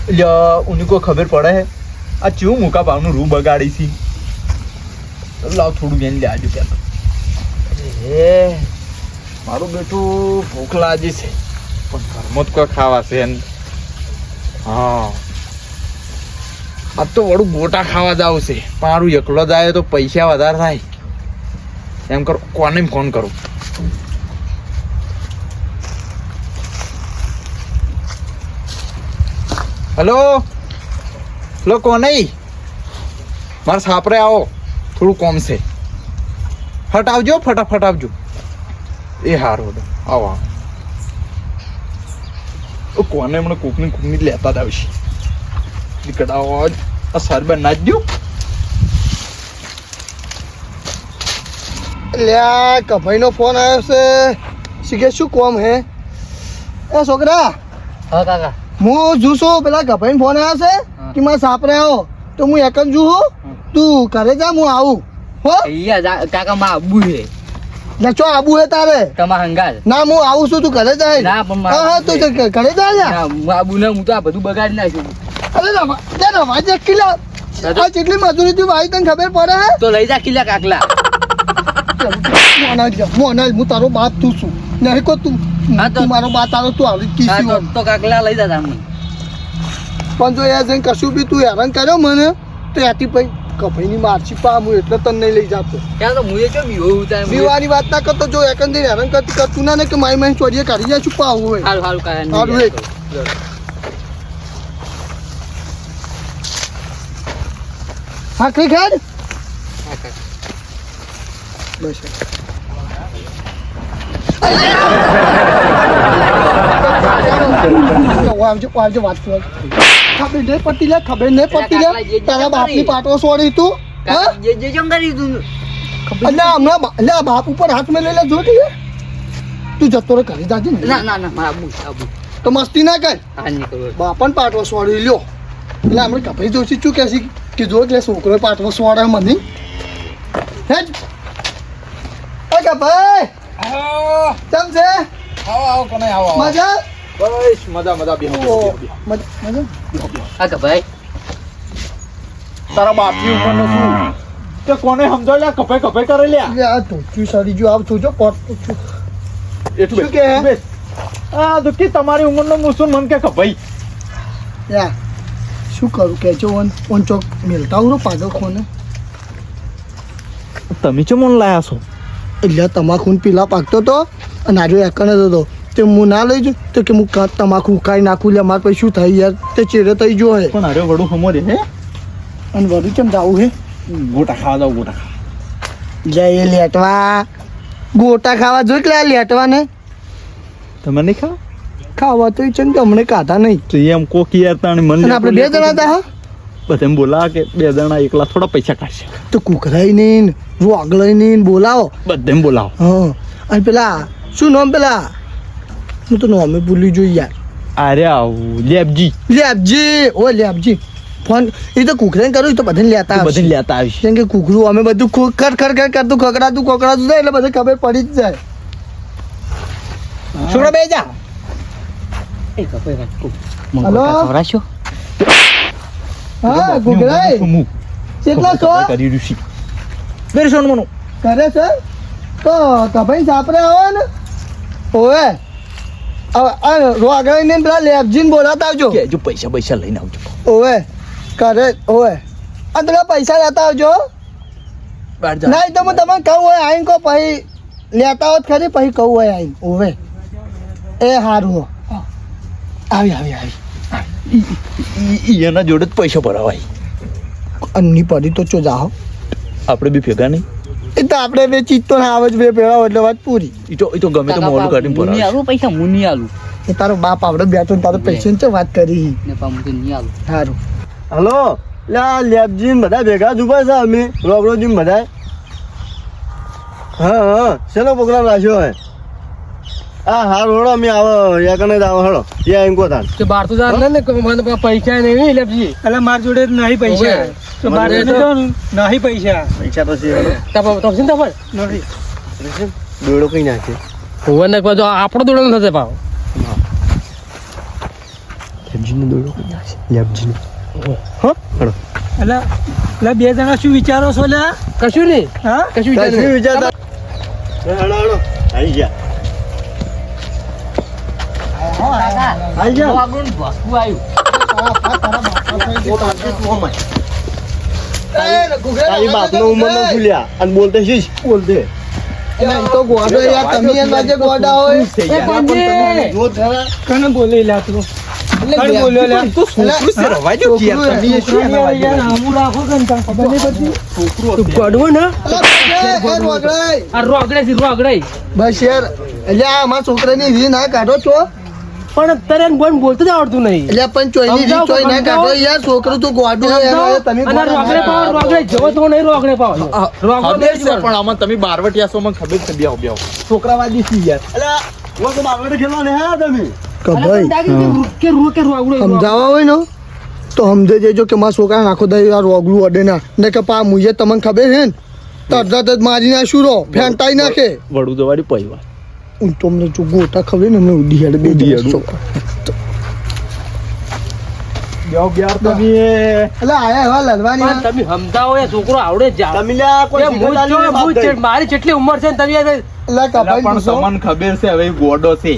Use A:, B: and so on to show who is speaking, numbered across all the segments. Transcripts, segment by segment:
A: ઉની કોઈ ખબર પડે હે આ ચેવું મૂકા ભાવનું રૂ બગાડી છે. લાવ થોડું બેન લે આજુ પેલા. એ મારું બેટું ભૂખ લાગી છે પણ ઘરમાં જ કોઈ ખાવા છે ને. હા આ તો વડું ગોટા ખાવા જાવ છે. મારું એકલો જાય તો પૈસા વધારે થાય. એમ કરો કોને ફોન કરું. હેલો હેલો કોને મારે સાપરે આવો થોડું કોમ છે. ફટ આવજો ફટાફટ આવજો. એ હારું આવો આવો કોને હમણાં કૂકની લેતા જ આવશે. નીકળાવો આ સરબત નાખજો.
B: લ્યા કભાઈનો ફોન આવ્યો છે. શીખે શું કોમ હે એ છોકરા?
C: હા કાકા.
B: હું જોશું પેલા કભાઈનો ફોન આવ્યો છે કે મારે સાપરે આવો તો હું એક જ જોઉં. તું ઘરે જા હું આવું હો.
C: કાકા માં આબુ છે
B: ના ચો આબુ હે તારે
C: તમારા હંગાત.
B: ના હું આવું છું તું ઘરે જાય.
C: ના પણ
B: હા તું ઘરે જા લ્યા.
C: આબુ ને હું તો આ બધું બગાડી નાખ્યું.
B: અરે રવા જે કિલ્લા આ જેટલી મજૂરી તું ભાઈ તને ખબર પડે હે
C: તો લઈ જા કિલ્લા કાકલા.
B: મોના હું તારો બાપ તું છું નહીં કો તું મારો બાપ તારો તું આવી કીધી
C: તો કાકલા લઈ જા તમે.
B: પણ જો યાર જઈને કશું બી તું હેરાન કર્યો મને તો એથી પછી કભાઈની મારછી પા હું એટલે તને નહીં લઈ જાતો.
C: ત્યાં તો મુએ કેમ
B: બીવાની વાત ના કરતો જો એકંદર હેરાન કરતું ના ને કે મારી મારી ચોરીએ કાઢી જાય છું પા હોય
C: હારું
B: સારું હા કઈ ખાડ બસ આવજો વાત કર. ખબર નહીં પડતી લે ખબર નહીં પડતી લે તારા બાપની પાટો સોડી તું
C: જે જેમ કરી તું
B: હમણાં બાપ ઉપર હાથ મેં લઈ લે જો તું જતો રે ઘરે જાજે ને.
C: ના ના ના મારા આબુ
B: તો મસ્તી ના કર.
C: હા નીકળો
B: બાપન પાટો સોડી લ્યો એટલે આપણે કપાઈ જોશી શું કે કે જો એટલે છોકરો પાટો સોડે મને હે જ કપાઈ કેમ છે?
A: આવો કોને આવો
B: મજા
A: બસ મજા મજા બેહો
C: કાકા ભાઈ
A: તારા બાપની ઉંમરનો છું તે કોને સમજો લ્યા કપાઈ કપાઈ કરે લ્યા.
B: આ ધોતી સડી જો આવ છું જો પોટ
A: એટલું
B: શું કે
A: બેસ. આ દુઃખી તમારી ઉંમરનો મુસુન મન કે કપાઈ
B: યા શું કરું કે છો ઓન ચોક મેલતા હું પાગલ કોને
A: તમે ચો મન લાયા છો?
B: એટલે તમાકુ પીલા પાકતો તો અને આજો એકને હતો તે હું ના લઈ જઉં તો કે હું તમાકુ ઉકાઈ નાખું લે મારે પછી શું થાય યાર તે ચેડે થઈ જો હે
A: પણ અરે વડું હમો રે હે
B: અને વડું કેમ જાવું હે
A: ગોટા ખાવા જાવ ગોટા ખાવા.
B: લે એ લેટવા ગોટા ખાવા જો એટલે આ લેટવા ને
A: તમે નહીં ખાવા?
B: ખાવા તો છે ને અમને કાઢા નહીં
A: તો એમ કોક યાર તાણે મન
B: અને આપણે બે જણા હતા હા
A: બધા એમ બોલા કે બે જણા એકલા થોડા પૈસા કાઢશે.
B: તો કુકરાઈ નહીં રોગલાઈ નહીં બોલાવો
A: બધા એમ બોલાવો.
B: હા અને પેલા શું નામ પેલા હું તો નામે ભૂલી જોઈ યાર.
A: અરે આવું લેબજી
B: લેબજી ઓ લેબજી ફોન એ તો કુકરાઈ કર્યું એ તો બધાને લેતા આવશે.
A: બધાને લેતા આવીશ.
B: કેમ કે કુકરું અમે બધું ખર કરતું ખકડાતું જાય એટલે બધે ખબર પડી જ જાય. છોકરા બે જા.
C: એ કપાઈ વાત કો
B: હલો
C: ખવરાશો.
B: હા કુકરાઈ કેટલા છો
A: કરી ઋષિ બેર સોન મનો
B: કરે છે તો કભાઈ સાપરે આવો ને ઓએ રોગા ને પેલા લેબજીને બોલાતા આવજો
A: કે જો પૈસા પૈસા લઈને આવજો.
B: ઓએ કરે ઓએ આ પેલા પૈસા લેતા આવજો.
A: બહાર જા.
B: નહીં તો હું તમને કહું હોય આઈને કહો પછી લેતા હોત ખરી પછી કહું હોય આઈને ઓવે એ સારું હો આવી
A: એના જોડે જ પૈસા ભરાવાય.
B: અન્ની પડી તો ચો જાઓ
A: આપણે બી ભેગા નહીં.
B: એ તો આપણે બે ચીજ તો ના આવે જ બે ભેળા એટલે વાત પૂરી.
A: એ તો ગમે તો મોડું કાઢીને
C: મુની
A: ભરાવે.
C: આલું પૈસા મુની આલું
B: એ તારો બાપ આપણે બેઠો ને તારો પૈસા છે વાત કરી
C: ને પામું તો નહીં આલું.
B: સારું
D: હલો લ્યા લેબજીન બધા ભેગા જ ઉભા છે અમે રોબરોજીન બધા. હા શેનો પ્રોગ્રામ રાખ્યો હે? હા હારું હળો અમે આવો યા કને જ આવો હળો યા એમ કોતાન
C: કે બાર તો જાણ ને મને પૈસા નહીં લેપજી.
E: એટલે માર જોડે નહીં પૈસા તો મારે નહીં પૈસા
D: પૈસા તો છે હળો
C: તપસી ને તપસ
E: નથી
D: દોડો કઈ નાખે
C: હોવે ને જો આપણો દોડો ન થશે પાવ
D: લેબજીને દોડો લેબજીને
E: એટલે બે જણા શું વિચારો છો લ્યા?
C: કશું નહીં
E: હા
C: કશું વિચાર
D: કશું
C: નહીં.
D: વિચારતા હળો આવી ગયા આવી ગયા
C: વાગડું ને ભસકું આવ્યું.
D: તારી બાપનો ઉંમરનો ભૂલ્યા અને બોલતે શીશ બોલતે
B: એમ તો ગોડો યાર તમે એમ બાજુ ગોડા હોય
C: એ કોણજી?
D: જો થરા
E: કને બોલી લ્યા તું?
B: એટલે
E: કને બોલ્યો લ્યા?
A: તો છોકરું છે રવા જો કે યાર, તમે એ શું એના
E: યાર
A: વાગ્યું?
E: આમું રાખો કે ને તને ખબર નહીં પડતી?
C: તું ગોડવો ને?
B: એ રોગડાઈ.
C: આ રોગડે છે રોગડે.
B: બસ યાર એટલે આ અમારા છોકરાની રી ના કાઢો છો
C: પણ તને એને બોલ બોલતું જ આવડતું નહીં.
B: એટલે પણ ચોઈની રી
C: સમજાવો,
B: ચોઈ ના કાઢો
C: સમજાવો.
B: યાર છોકરું તું ગોડું હોય યાર, તમે
C: અને આ રોગડે પાવ રોગડે જેવો તો નહીં રોગડે પાવ. રોગડો
A: ખબર
C: નહીં
A: છે
C: જ
A: પણ આમાં તમે બારવટિયા છો, મને ખબર છે. બેહો બેહો, છોકરાવાદી છી યાર.
D: અલા વો તો બાગડે ખેલવા ને હા તમે
B: ભાઈ
C: કે રોગડો
B: સમજાવવા હોય ને તો સમજે જજો કે મારા છોકરા નાખો દઈ આ રોગલું અડે ના ને કે પા મુજે તમને ખબર છે ને તો તરત જ મારી નાખશું રો ફેંટાઈ નાખે
A: વડું જવાડી પૈવા.
B: હું તમને જો ગોટા ખબર ને અમને ઉડી હેડ બે દિવસ છોકરા
A: બેહો બેહો તમે.
B: એટલે આયા એવા લડવાની
C: પણ તમે સમજાવો એ છોકરો આવડે જ જા.
D: તમે લ્યા કોઈ
C: એ
D: સીધો
C: હું
D: ચાલી
C: જો,
D: બાપ
C: હું
D: દઈ.
C: મારી જેટલી ઉંમર છે ને તમે યાર
B: એટલે
A: અલા,
B: કપાઈ
A: પણ
B: પૂછો
A: તમને ખબર છે હવે ગોડો છે.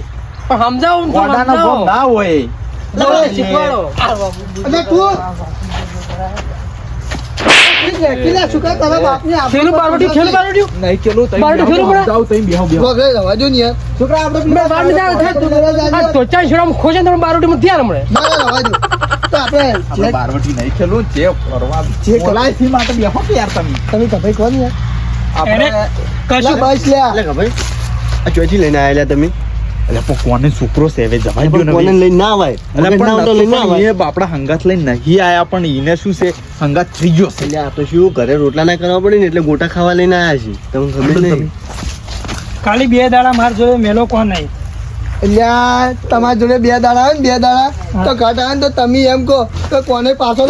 C: પણ સમજાવો ને,
A: ગોડાનો ભોગ
C: સમજાવો.
A: ના હોય.
C: સમજાવો, શીખવાડો.
B: એટલે તું કિલા છુકા તારા બાપને આપણે
C: ખેલું બારવટી, ખેલું બારવટી.
A: નહીં કેલું તમે
C: બારડું
A: બેહો,
C: ખેલું પડે?
A: સમજાવો તમે બેહો બેહો.
B: વગર રવા જો ને યાર છોકરા આપણે
C: મેં બાર મિનિટ આ ટોચા છોડામાં ખોજે ને તમે બારવટીમાં ધ્યાન મળે.
B: ના ના રવા જો તો આપણે
A: આપણે બારવટી નહીં ખેલું, જે ફરવા
B: જે
A: બોલાય છે માટે બેહો કે યાર તમે.
B: તમે કપાઈ કોણ યાર
A: આપણે
B: કશું બસ લ્યા
D: અલે ખબર આ ચોથી લઈને આયેલા તમે
A: એટલે પણ કોને છોકરો છે હવે જવાય ગયો ને
D: કોને
A: ભાઈ.
D: લઈને ના આવાય
A: એટલે
D: મગજ ના હોય તો લઈને ના
A: પણ
D: આવાય
A: એ આપણા હંગાત લઈને નહીં આયા, પણ એને શું છે હંગાત થઈ ગયો છે.
D: એટલે આ તો શું ઘરે રોટલા ના કરવા પડે ને એટલે ગોટા ખાવા લઈને આયા છે તમને ખબર નહીં
E: ખાલી 2 દાડા માર જોડે મેલો કોણ નહીં.
B: એટલે તમારા જોડે 2 દાડા આવે ને 2 દાડા તો ઘટ આવે ને તો તમે એમ કહો કે કોને પાછો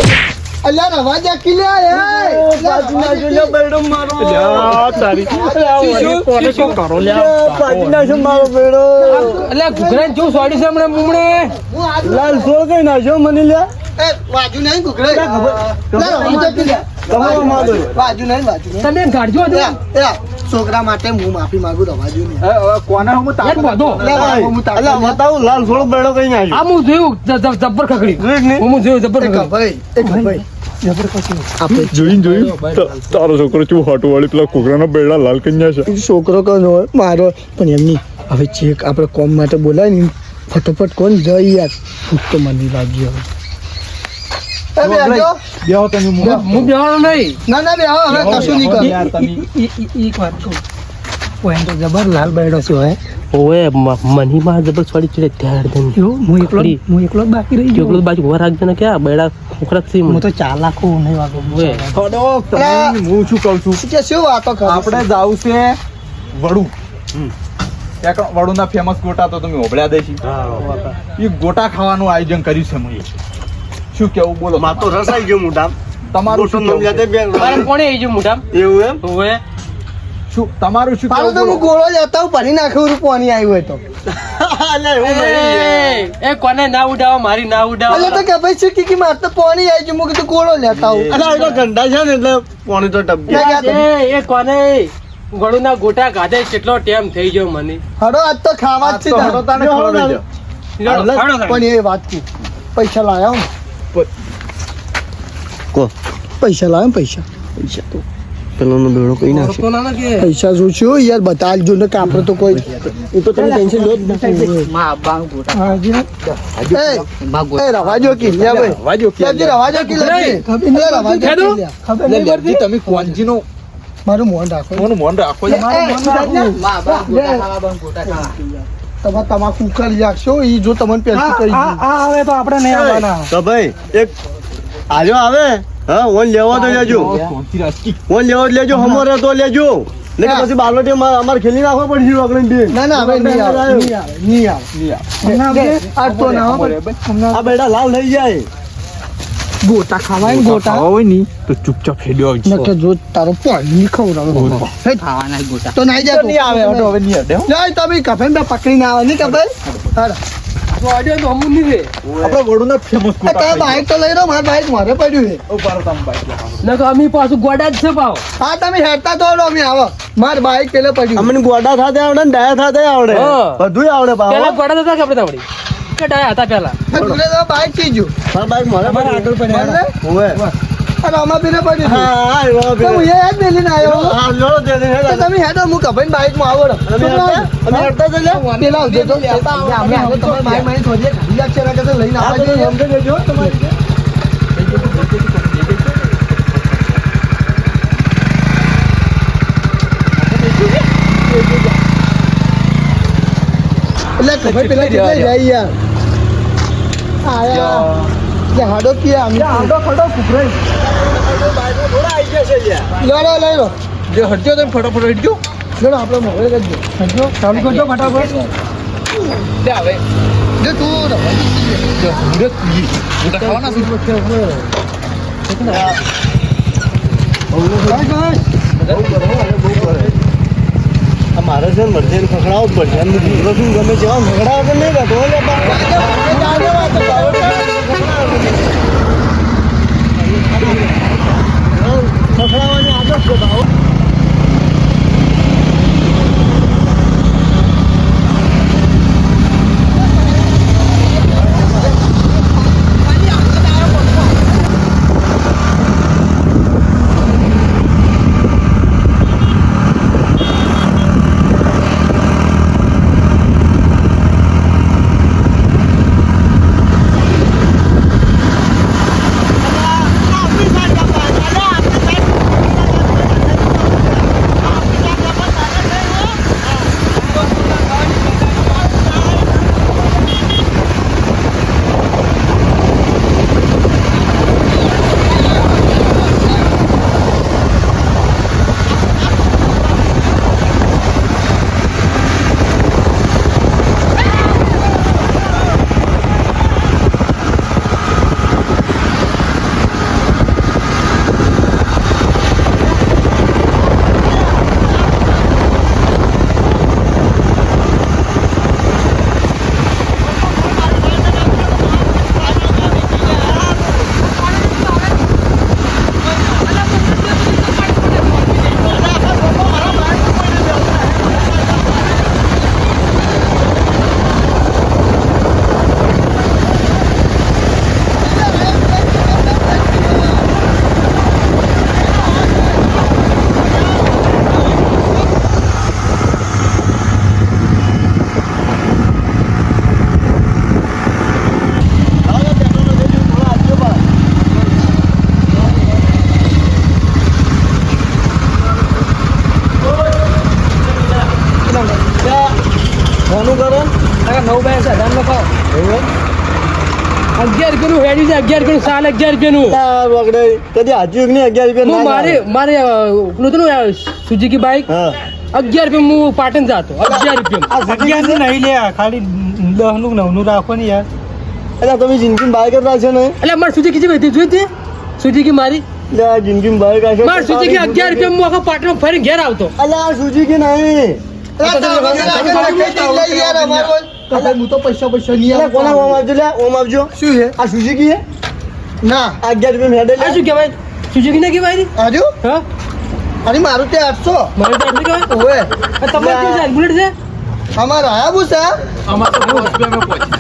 B: અલ્યા રવા જા કિલ્યા
C: એટલે ઘૂઘરાને જેવું સોડી છે હમણાં મુમણે.
D: લાલ સોળ કઈ નાખ્યો મને લ્યા
B: વાજુ નહીં કુકરે વાજુ નહીં
C: તમે ગાડજો હતો.
B: છોકરા માટે હું માફી માંગુ રવાજુ નહીં
A: કોને હું
C: યાર બધો.
D: અલા બતાવું લાલ સોળ બેડો કઈ નાખ્યો
C: આ હું જોયું જબ્બર ખકડી.
D: જોયું કે નહીં?
C: હું જોયું જબ્બર ખકડી.
A: જોયું તારો છોકરો ચું હાટુ વાળી પેલા કોકરાના બેડા લાલ કન્યા છે.
B: છોકરો કોણ હોય મારો પણ એમની હવે ચેક આપણે કોમ માટે બોલાય ને ફટોફટ કોણ જઈ યાર ભૂખ તો મને લાગી હવે
A: બેહો તમે મું.
C: હું બેવાનો નહીં.
B: ના ના બે હવે કશું નહીં કર
A: યાર તમે
E: એક વાત કહું, પોઈન્ટ તો જબર લાલ બૈડો છે હોય.
C: ઓએ મનીમાં જબર સોડી ચડે ત્યાર દન.
E: એવું હું એકલો જ બાકી રહી
C: એકલો બાજુ ઉભા રાખજે ને ક્યાં બેડા ખોખરા છે
E: હું તો ચાલાકો નહીં વાગો.
C: ઓએ
A: થોડો તમે હું શું કહું છું,
B: કે શું વાતો કરે
A: આપણે જાવું છે વડુ. ત્યાં વડુના ફેમસ ગોટા તો તમે હોભળ્યા દેશી. એ ગોટા ખાવાનું આયોજન કર્યું છે મેં. શું કેવું બોલો?
D: માં તો રસ આવી ગયો મોટા
A: તમારું શું
D: નામ
A: કેવું
D: યાદ
A: છે?
C: મારે કોણે આવી ગયું મોઢા?
D: એવું એમ
C: ઓએ
A: શું તમારું શું
B: મારું
A: કેવું
B: તો હું
A: બોલો?
B: ગોળો જતા હું ભરી નાખ્યું પાણી આવ્યું હોય તો
D: અલે એવું નહીં
C: એ કોને ના ઉડાવો, મારી ના ઉડાવો.
B: એટલે તો કે ભાઈ શું કે મારે તો પાણી આવી ગયું હું કીધું ગોળો લેતા હું
D: અલા એ તો ગંડા છે ને એટલે પાણી તો ટપકે
C: એ કોને ગળુના ગોટા ગાધે કેટલો ટાઈમ થઈ ગયો મને.
B: હડો આજ તો ખાવા જ
A: આ તો હડો
B: છે
A: તાને ખવડાવજો.
B: પણ એ વાત કી પૈસા લાયા હું
D: કો
B: પૈસા લાયા પૈસા
D: પૈસા તો પેલાનો બેડો કઈ નાખશે
C: તો ના કે
B: પૈસા શું છું યાર બતાવજો ને કે આપણે તો કોઈ
D: એ તો તમે ટેન્શન લો જ નથી
B: એ રવાજો કી લે ભાઈ
A: વાજો કે
B: લેબજી રવાજો કી લેબજી ખબર નહીં રવાજો કી લે. ખબર નહીં
A: લેબજી તમે કોંજીનો
B: મારું મોન રાખો
A: મોનું મોન રાખો.
B: તમે તમાકુ કરી રાખશો ઈ જો તમને પેલું કરી દીધું.
E: હવે તો આપણે નહીં આવવાના.
D: તો ભાઈ એક આજો આવે હા ઓન લેવા તો લેજો
A: કોંજી રાખી.
D: ઓન લેવા જ લેજો હમોરે તો લેજો ને પછી બાલોટી અમારે ખેલી નાખવા પડશે આપણે બે
B: ના ના હવે નહીં આવે નહીં આવે નહીં આવે
E: હમણાં આપણે
B: આ તો ના આવે.
D: આ બેડા લાલ થઈ જાય
B: ગોટા ખાવાય ને ગોટા
A: ખાવા હોય ની તો ચૂપચાપ હેડ્યો આવજો.
B: નકર જો તારો પાણી ખવડાવે
C: ખાવાના ગોટા.
B: તો નાઈ જા
A: નહીં આવે હટો હવે નહીં હટે હો.
B: નહીં તમે કફેન પકડીને આવે નહીં કફેન હારા
C: જોડ્યો તો હમું નહીં રે.
A: આપણે વડોદરા ફેમસ
B: એ તારા બાઈક તો લઈ લો, મારું બાઈક મારે પડ્યું છે.
A: ઉપર તમે બાઈક
C: ન તો અમે પાછું ગોડા જ છે પાવ.
B: હા તમે હેડતા તો આવડો અમે આવો, મારું બાઈક પેલે પડ્યું.
D: અમને ગોડા સાથે આવડે ને ડાયા સાથે આવડે
C: હા.
D: બધું આવડે
C: પેલા
D: બાબા
C: ગોડા હતા કે આપણે તાવડી કે ડાયા હતા પેલા.
B: આ જોડે તો બાઈક થઈ ગયું.
D: મારા બાઈક મારે
B: મારે આગળ પડ્યું.
D: બરાબર? હોવે.
B: આ રામા પીને પડ્યું
D: હા
B: હતું.
D: હા એવો
B: તો હું એ યાદ મેલીને આવ્યો.
D: હા લો દે દે
B: તો તમે હેડો, હું કભાઈ બાઈકમાં આવો રો.
D: અમે હડતા છે લે
B: પેલા આવજો તો. અમે આગળ તમારે બાઈક મારી થોડી ખાલી લાગશે એના કરતાં લઈને આવવા જોઈએ.
D: સમજી લેજો તમારી
B: એટલે કભાઈ પેલા કેટલે જાય યાર. આયા જે હાડો કે આમ હાડો ખડો કુકરાઈ.
D: થોડા આવી ગયા છે લ્યા
B: લો લો લઈ લો.
A: જે હટજો તમે ફટાફટ હટજો.
B: લો આપણે મોબાઈલ કરજો.
E: હજો ચાલુ કરજો ફટાફટ.
A: લે હવે
B: જે તું
A: જો મુરત મુરત ખાવાના છે.
D: મારે છે ને મરજે ખખડાવો જ પડશે એમ દીકરો શું ગમે છે આમ ખખડાવો કે નહીં બેઠો લે ખખડાવવાની આદત છે ભાવ કોનું કરો
C: 9/1000 નો ભાવ. 11 રૂપિયાનું હેડ્યું છે. 11 રૂપિયાનું સાલ 11 રૂપિયાનું.
D: વગડે કદી હાજુ નહીં 11
C: હું
D: રૂપિયા
C: મારે પેલું હતું ને સુઝુકી બાઈક
D: હા
C: 11 રૂપિયા હું પાટણ જતો. 11 રૂપિયા.
D: આ
E: અગિયાર ની નહીં લે, ખાલી 10 નું 9 નું રાખો ને યાર.
D: એટલે તમે જિંદગી બાઈક જ રાખશો ને
C: એટલે મારે સુઝુકી જેવી હતી જોઈ હતી સુઝુકી મારી.
D: એટલે આ જિંદગી બાઈક રાખશો
C: મારે સુઝુકી 11 રૂપિયા હું આખા પાટણ ફરીને ઘેર આવતો.
D: એટલે આ સુઝુકી નહીં
B: હું તો પૈસા નહીં
D: એટલે કોના
B: આપું.
D: ઓમ આવજો લે ઓમ આવજો
B: શું છે?
D: આ સુઝુકી હે
B: ના
D: 11 રૂપિયા મેડલ
C: આ શું કહેવાય? સુઝુકી ને કહેવાય ને?
B: આજુ
C: હા
B: અને મારું તે 800
C: મારે તો આટલું કહેવાય.
B: ઓવે
C: આ તમારે કેવું છે? બુલેટ છે?
B: અમારા આયા બુસા
A: આમાં તો 10 રૂપિયામાં પહોંચી.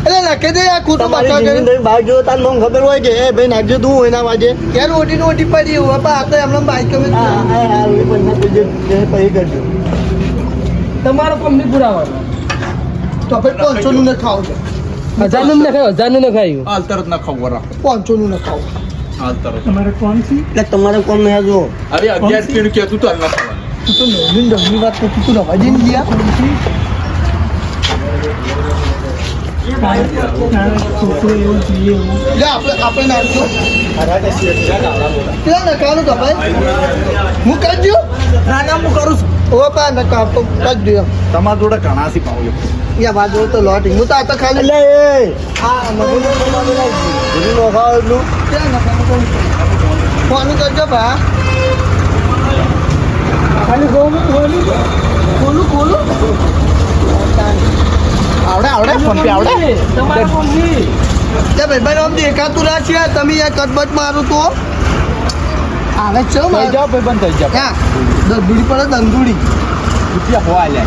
B: એટલે નાખી દે આ ખોટું
D: તમારી
B: બાકા
D: જિંદગી
B: કરી.
D: તમે બાઈક જો તાર મને ખબર હોય કે એ ભાઈ નાખજો તું હોય ના વાજે
B: યાર ઓટી પડી એવું બાપા આ તો એમને બાઈક ગમે
D: હા હા હા એ પૈસા દેજો એ પૈ કરજો
C: તમારો કોમ નહીં પુરાવાનો.
B: તો આપણે 500 નું ન ખાવ છે.
C: 1000 નું ન ખાયું, 1000 નું ન ખાયું.
A: હાલ તરત ના ખબર
B: 500 નું ન ખાવ.
A: હાલ તરત.
E: તમારે કોણ છે?
D: એટલે તમારે કોણ નહીં જો
A: અરે 11 રૂપિયાનું કહેતું તો હાલ ના ખાવાનું.
B: તું તો નોંધીને ડમની વાત કરતી તું રવા જઈને ગયા.
E: છોકરો એવું જોઈએ એવું.
B: લે આપણે નાખજો. કેટલા નખાવાનું તો ભાઈ? હું કરજો.
A: ના ના હું કરું છું.
B: ઓ પા નકા તો કરજો એમ.
A: તમારા જોડે ઘણા સી પાવ
B: યા બાજુ હોય તો લોટિંગ હું તો આ તો ખાલી
D: એટલે એ આ બધું નો ખાવ એટલું
B: ક્યાં નખાવાનું ફોન કરજો ભા. ખાલી ખોલું. આવડે ફોન પે આવડે
C: તમારા કોમની
B: તે ભાઈ આમ દેખાતું ના છે તમે યાર કદબત મારું તો આવે છે
A: થઈ જાઓ ભાઈબંધ થઈ જાઓ
B: ક્યાં દંદુડી પડે દંદુડી
A: રૂપિયા હોવા લે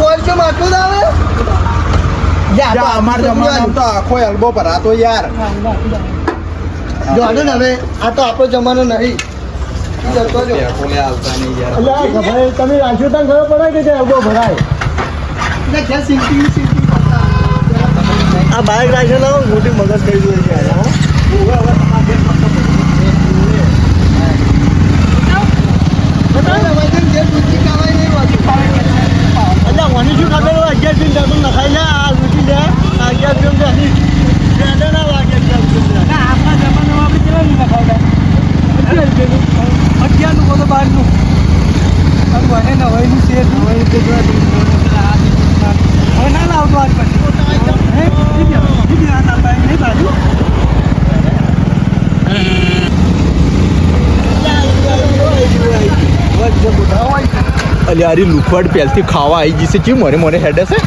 B: વોલ કે માટલું જ આવે
A: જા અમાર જમાનામાં તો આખો એલ્બો પર આ તો યાર
B: જો આને ને હવે આ તો આપણો જમાનો નહીં જતો જો
A: કોલે આવતા નહીં યાર
D: અલ્યા ભાઈ તમે રાખ્યો તને ખબર પડે કે અગો ભરાય
B: ને ક્યાં સિંગી
D: આ બાઇક રાખ્યો ને મોટી મગજ કરી દે છે યાર અલ્યા મને શું ખબર હોય 11 દિન દાદુ નખાઈ લે આ લૂટી લે આ 11 દિન દાદી ના વાગે 11 દિન
E: આપણા જમાનામાં આપણે કેવા નહીં નખાવતા 11 નું બધું 12 નું અને મને નવાઈનું છે હવે ના લાવતો આજ પછી નહીં બાજુ
A: અલ્યા અરે લુખવાડ પહેલથી ખાવા આવી જશે ચી મને હેડે છે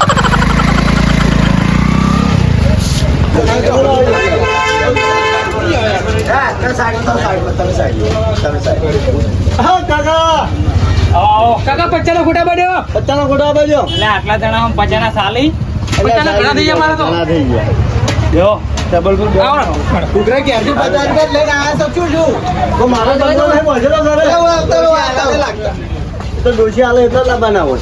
D: હા કાકા
C: કાકા પચાનો ખોટા બન્યો
D: પત્તાનો ખોટા બાજુ
E: એટલે આટલા જણા પચાના સાલી પચાના ઘણા થઈ ગયા મારા તો
D: ઘણા થઈ ગયા યો ટેબલ પર
C: આવો
B: કુકરા ક્યારથી 50 રૂપિયા લઈને આયા સચું છું
D: તો મારો ધંધો નહીં પહોંચેલો ઘરે
B: એવું આવતા
D: તો ડોશી આલે એટલા જ બનાવો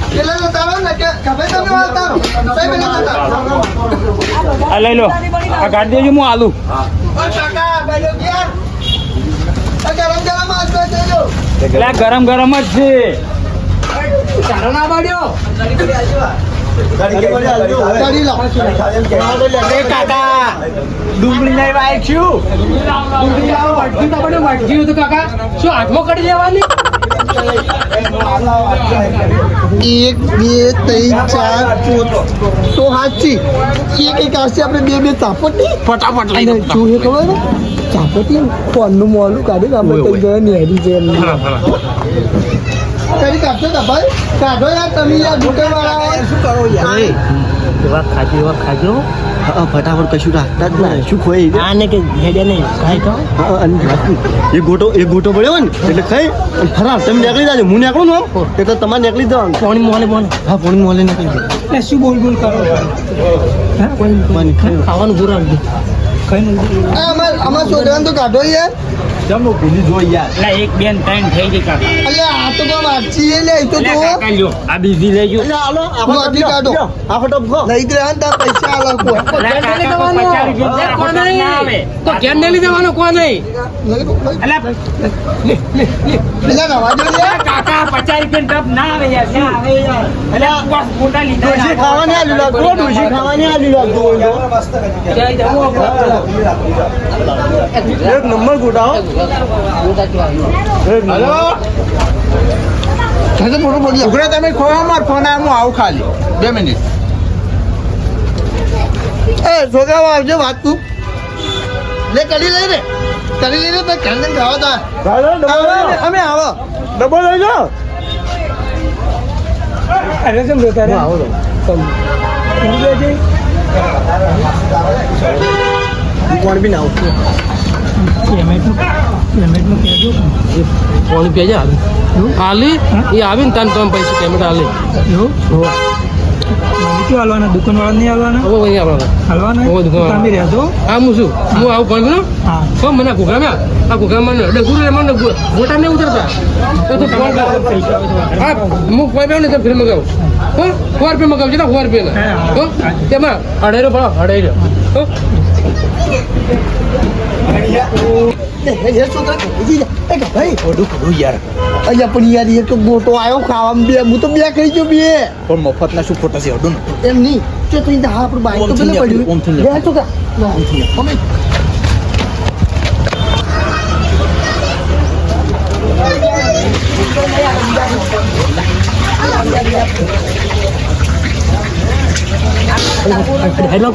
B: પેલા તો તારો ને કે ખબર તમે આવતારો સહી પેલા તારો
E: આ લઈ લો આ ગાડી દેજો હું આલુ
B: ઓ કાકા બેલો ગયા આ ગરમ ગરમ આસ્તો દેજો
E: એટલે આ ગરમ ગરમ જ છે
C: ચારો ના બાડ્યો
B: કરી લો
A: એ કાકા ડુંગળી નહીં વાય છું
C: મટકી હતું કાકા શું હાથમાં કરી દેવાની
B: 1 2 3 4 5 તો હાચી એક આસી આપણે બે ચાપોટી
A: ફટાફટ
B: અને શું એ ખબર ને ચાપોટી ફોનનું મોલું કાઢી આપણે કઈ ગયા નેહરી છે એમ કરી કાઢશો તા ભાઈ કાઢો યાર તમે યાર દુકાન વાળા શું કરો યાર
D: એવા ખાજો ફટાફટ કશું રાખતા જ ના શું ખોઈ આને કે હેડે નહીં ખાઈ તો એક ગોટો પડ્યો ને એટલે ખાઈ અને ફરાર તમે નીકળી જાજો હું નીકળું ને આમ એટલે તમારે નીકળી જવાનું પોણી મોલે હા પોણી મોલે નીકળી જાય
E: એટલે શું બોલ બોલ કરો
D: ખાવાનું પૂરા
B: આમાં છોકરાને તો કાઢો યાર
A: જમો ભૂલી જો યાર
E: એટલે એક બેન ત્રણ થઈ ગઈ કાકા
B: અલ્યા આ તો કોઈ વાંચી લે એ તો
E: એટલે
B: જો
E: કાકા લ્યો આ બીજી લઈ ગયો
D: એટલે હાલો
B: હું હજી કાઢો.
D: આખો ટપ ખો
B: લઈ ગયા ને તાર પૈસા આલો કોઈ
E: એટલે કાકા કોઈ 50 રૂપિયા
C: કોણ
E: ના
C: નહીં
E: આવે
C: તો કેમ નહીં દેવાનો કોણ નહીં
B: પેલા રવા દો યાર
E: કાકા 50 રૂપિયા ટપ ના આવે યાર ના આવે યાર એટલે બસ મોટા લીધા
D: ડોશી ખાવાની આ લીલા ગો ડોશી ખાવાની આ લીલા ગો એક નંબર ગોટાઓ
A: હલો
B: ખાતે ફોટો પડી
A: છોકરા તમે ખોવા માર ફોન આ હું આવું ખાલી 2 મિનિટ
B: એ છોકરાઓ આવજો વાત તું લે કરી લઈ રે તો ખાને ખાવા તા અમે આવો
D: ડબલ લઈ જાઓ
E: અરે જેમ જોતા રે
D: આવો કોણ બી ના આવું
E: પેમેન્ટનું કહેજો
C: કોણ પે જા આલી એ આવીને તને તમે પૈસા પેમેન્ટ આલી
E: એવું શું હાલવાના દુકાનવાળા નહીં હાલવાના
C: હવે વહી આપણે
E: હાલવાના
C: ઓ દુકાન
E: તમે રહેજો
C: હા હું શું હું આવું કોણ બોલો
E: હા
C: તો મને આ ઘોઘામાં ડગુર મને ગોટા નહીં ઉતરતા તો તું ફોન કર હા હું કોઈ બેવ ને તો ફિલ્મ મગાવું હો 4 રૂપિયા મગાવજો ને 4 રૂપિયા હો તેમાં 2.5 પડો 2.5 હો
B: ભાઈ
A: ઓડું કરું યાર
B: અહીંયા પણ યાર એ તો ગોટો આવ્યો ખાવામાં બે હું તો બે ખાઈ ગયો બે
A: પણ મફતના શું ખોટા છે અડું
B: એમ નહીં કે તું હા આપણું બાઈક તો પેલે પડ્યું બે છોકરા અમે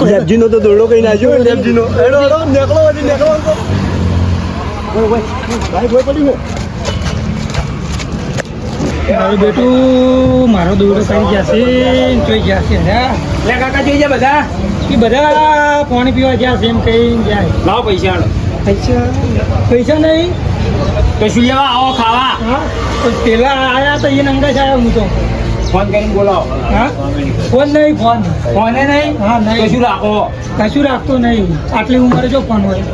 D: લેબજીનો તો દોરડો કઈ નાખ્યો લેબજીનો હેડો હેડો નીકળો હજી નીકળો ભાઈ પડી ગયો
E: મારું બેટું મારો દોરો કરી ગયા છે જોઈ ગયા છે લે કાકા જોઈ ગયા બધા એ બધા પાણી પીવા ગયા છે એમ કઈ જાય લાવો પૈસા પૈસા નહીં કશું લેવા આવો ખાવા હા પેલા આયા તો એ નંગા છે હું તો ફોન કરીને બોલાવો હા ફોન નહીં ફોને નહીં હા નહીં કશું રાખતો નહીં આટલી ઉંમરે જો ફોન હોય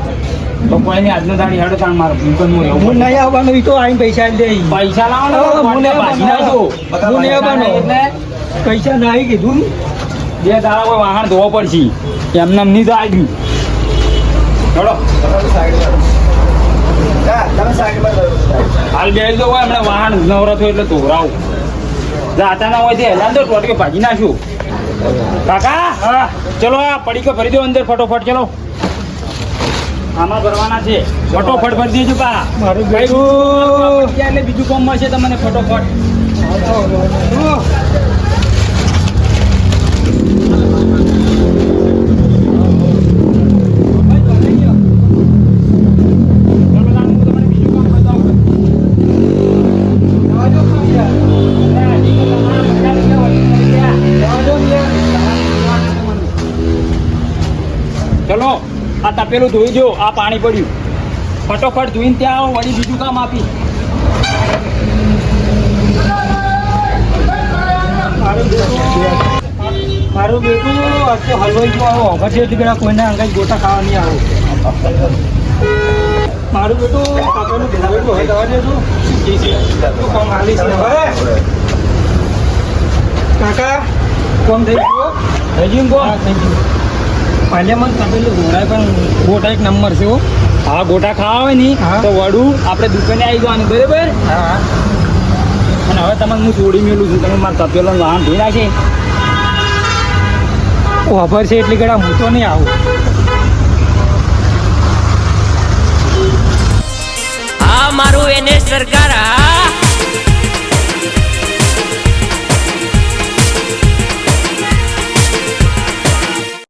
E: તો કોઈને આજનો દાડી હેડો તાણ મારો હું નહીં આવવાનો તો આવીને પૈસા દે પૈસા લાવો હું નહીં આવવાનો એટલે પૈસા નહીં કીધું બે દાડા કોઈ વાહન ધોવો પડશે એમને નહીં તો આવી હાલ બે તો હોય હમણાં વાહન નવરો થયો એટલે ધોરાવું જાતા ના હોય તે હેલાન તો ટોટકે ભાજી નાખ્યું કાકા હા ચલો આ પડીકો ભરી દો અંદર ફટોફટ ચલો આમાં ભરવાના છે ફટોફટ ભરી દેજો પા મારું એટલે બીજું કામ મળશે તમને ફટોફટ ચલો આ તપેલું ધોઈ દો આ પાણી પડ્યું ફટોફટ ધોઈને ત્યાં આવો વળી બીજું કામ આપી મારું બેટું હલવાઈ ગયો આવો અગર છે પેલા કોઈના અંગાજ ગોટા ખાવા નહીં આવો મારું બેટું કાકાનું ભેગા બેટું હવે દવા દેજો કોમ હાલી છે હવે કાકા કોમ થઈ ગયો થઈ ગયું કોમ થઈ ગયું પાલિયામાં તપેલું ઘોડાય પણ ગોટા એક નંબર છે હા ગોટા ખાવા હોય ને તો વડું આપણે દુકાને આવી જવાનું બરાબર હા અને હવે તમને હું છોડી મેલું છું તમે મારા તપેલો વાહન ધોઈ નાખે ઓફર છે એટલી ઘણા હું તો નહીં આવું
F: આ મારું એને સરકાર